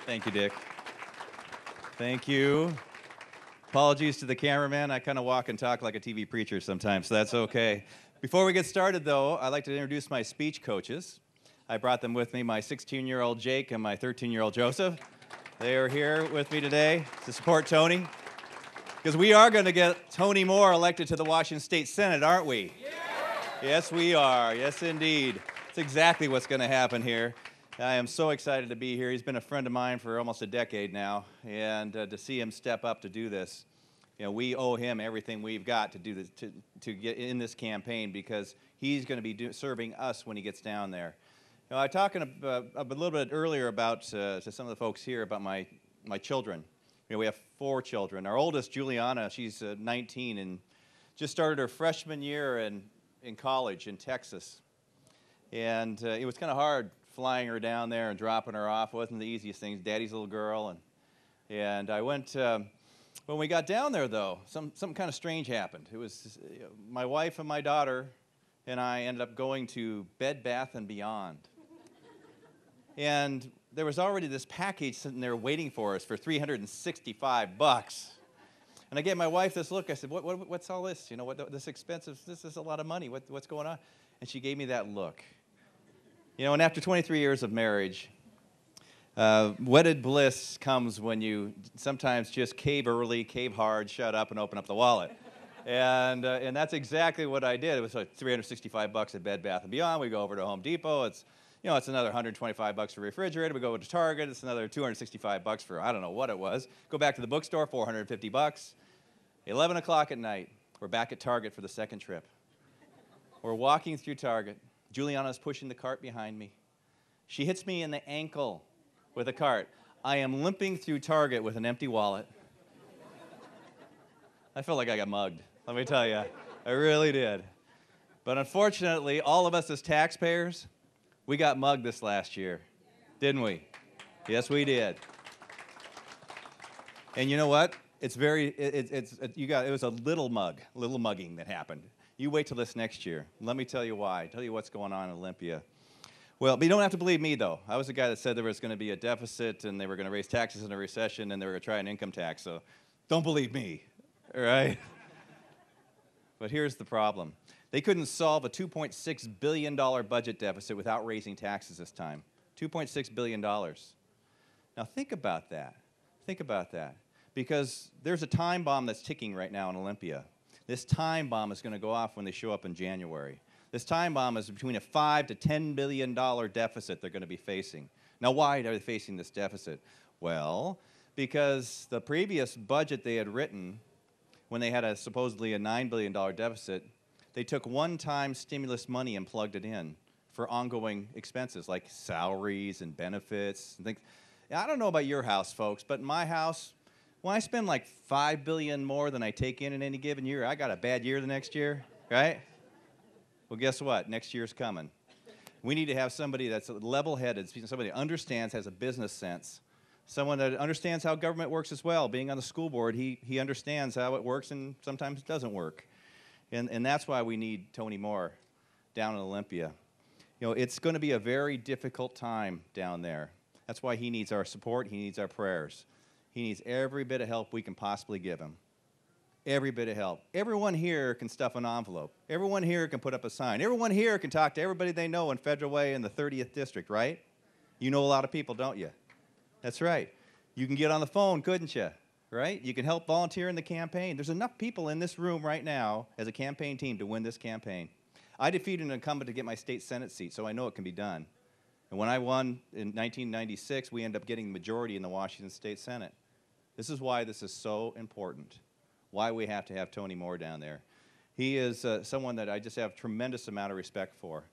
Thank you, Dick. Thank you. Apologies to the cameraman. I kind of walk and talk like a TV preacher sometimes, so that's okay. Before we get started, though, I'd like to introduce my speech coaches. I brought them with me, my 16-year-old Jake and my 13-year-old Joseph. They are here with me today to support Tony, because we are going to get Tony Moore elected to the Washington State Senate, aren't we? Yeah. Yes, we are. Yes, indeed. It's exactly what's going to happen here. I am so excited to be here. He's been a friend of mine for almost a decade now, and to see him step up to do this, we owe him everything we've got to do this, to get in this campaign, because he's going to be serving us when he gets down there. I was talking a little bit earlier about to some of the folks here about my children. We have 4 children. Our oldest, Juliana, she's 19 and just started her freshman year in college in Texas, and it was kind of hard flying her down there and dropping her off. It wasn't the easiest thing. Daddy's little girl, and I went. When we got down there, though, something kind of strange happened. It was my wife and my daughter and I ended up going to Bed Bath & Beyond, and there was already this package sitting there waiting for us for $365. And I gave my wife this look. I said, "What's all this? This expensive? This is a lot of money. What's going on?" And she gave me that look. And after 23 years of marriage, wedded bliss comes when you sometimes just cave early, cave hard, shut up, and open up the wallet. And that's exactly what I did. It was like $365 at Bed Bath & Beyond. We go over to Home Depot. It's another $125 for refrigerator. We go to Target. It's another $265 for I don't know what it was. Go back to the bookstore, $450. 11 o'clock at night, we're back at Target for the second trip. We're walking through Target. Juliana's pushing the cart behind me. She hits me in the ankle with a cart. I am limping through Target with an empty wallet. I felt like I got mugged, let me tell you. I really did. But unfortunately, all of us as taxpayers, we got mugged this last year, didn't we? Yes, we did. And you know what? It was a little mugging that happened. You wait till this next year. Let me tell you why. Tell you what's going on in Olympia. Well, but you don't have to believe me, though. I was the guy that said there was going to be a deficit and they were going to raise taxes in a recession and they were going to try an income tax. So don't believe me, all right? But here's the problem. They couldn't solve a $2.6 billion budget deficit without raising taxes this time. $2.6 billion. Now think about that. Think about that. Because there's a time bomb that's ticking right now in Olympia. This time bomb is going to go off when they show up in January. This time bomb is between a $5 to $10 billion deficit they're going to be facing. Now, why are they facing this deficit? Well, because the previous budget they had written, when they had supposedly a $9 billion deficit, they took one-time stimulus money and plugged it in for ongoing expenses like salaries and benefits and things. I don't know about your house, folks, but in my house, when I spend like $5 billion more than I take in any given year, I got a bad year the next year, right? Well, guess what? Next year's coming. We need to have somebody that's level-headed, somebody that understands, has a business sense, someone that understands how government works as well. Being on the school board, he understands how it works and sometimes it doesn't work. And that's why we need Tony Moore down in Olympia. It's going to be a very difficult time down there. That's why he needs our support. He needs our prayers. He needs every bit of help we can possibly give him. Every bit of help. Everyone here can stuff an envelope. Everyone here can put up a sign. Everyone here can talk to everybody they know in Federal Way in the 30th District, right? You know a lot of people, don't you? That's right. You can get on the phone, couldn't you? Right? You can help volunteer in the campaign. There's enough people in this room right now as a campaign team to win this campaign. I defeated an incumbent to get my state Senate seat, so I know it can be done. And when I won in 1996, we ended up getting the majority in the Washington State Senate. This is why this is so important, why we have to have Tony Moore down there. He is someone that I just have a tremendous amount of respect for.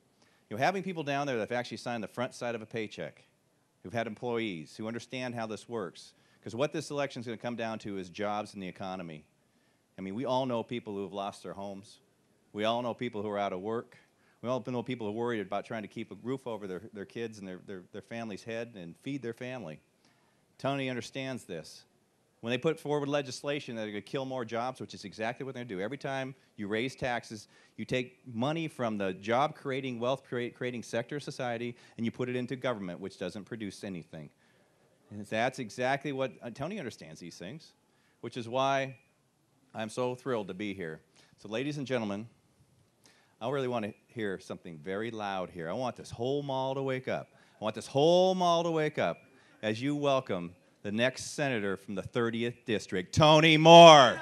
Having people down there that have actually signed the front side of a paycheck, who've had employees, who understand how this works. Because what this election is going to come down to is jobs and the economy. I mean, we all know people who have lost their homes. We all know people who are out of work. We all know people who are worried about trying to keep a roof over their kids and their family's head and feed their family. Tony understands this. When they put forward legislation that are going to kill more jobs, which is exactly what they're going to do. Every time you raise taxes, you take money from the job-creating, wealth-creating sector of society, and you put it into government, which doesn't produce anything. And that's exactly what Tony understands these things, which is why I'm so thrilled to be here. So, ladies and gentlemen, I really want to hear something very loud here. I want this whole mall to wake up. I want this whole mall to wake up as you welcome the next senator from the 30th District, Tony Moore.